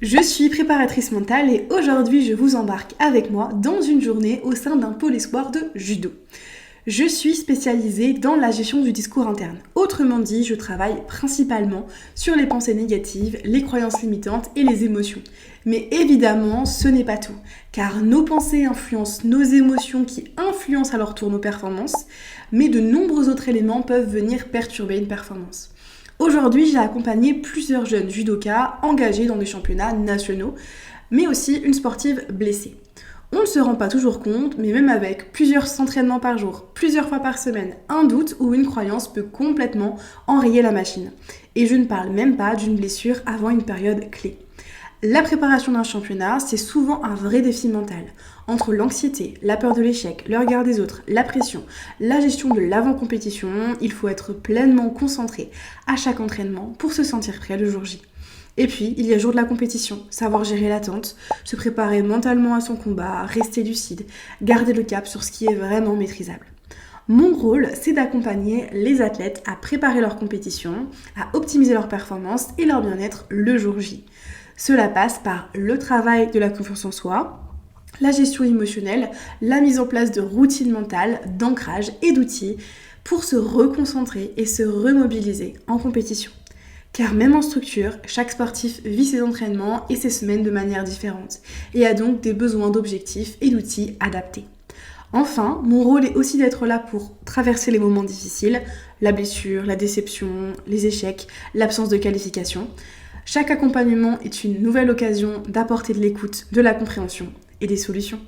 Je suis préparatrice mentale et aujourd'hui je vous embarque avec moi dans une journée au sein d'un pôle espoir de judo. Je suis spécialisée dans la gestion du discours interne. Autrement dit, je travaille principalement sur les pensées négatives, les croyances limitantes et les émotions. Mais évidemment, ce n'est pas tout, car nos pensées influencent nos émotions qui influencent à leur tour nos performances, mais de nombreux autres éléments peuvent venir perturber une performance. Aujourd'hui, j'ai accompagné plusieurs jeunes judokas engagés dans des championnats nationaux, mais aussi une sportive blessée. On ne se rend pas toujours compte, mais même avec plusieurs entraînements par jour, plusieurs fois par semaine, un doute ou une croyance peut complètement enrayer la machine. Et je ne parle même pas d'une blessure avant une période clé. La préparation d'un championnat, c'est souvent un vrai défi mental. Entre l'anxiété, la peur de l'échec, le regard des autres, la pression, la gestion de l'avant-compétition, il faut être pleinement concentré à chaque entraînement pour se sentir prêt le jour J. Et puis, il y a le jour de la compétition, savoir gérer l'attente, se préparer mentalement à son combat, rester lucide, garder le cap sur ce qui est vraiment maîtrisable. Mon rôle, c'est d'accompagner les athlètes à préparer leur compétition, à optimiser leur performance et leur bien-être le jour J. Cela passe par le travail de la confiance en soi, la gestion émotionnelle, la mise en place de routines mentales, d'ancrage et d'outils pour se reconcentrer et se remobiliser en compétition. Car même en structure, chaque sportif vit ses entraînements et ses semaines de manière différente et a donc des besoins d'objectifs et d'outils adaptés. Enfin, mon rôle est aussi d'être là pour traverser les moments difficiles, la blessure, la déception, les échecs, l'absence de qualification. Chaque accompagnement est une nouvelle occasion d'apporter de l'écoute, de la compréhension et des solutions.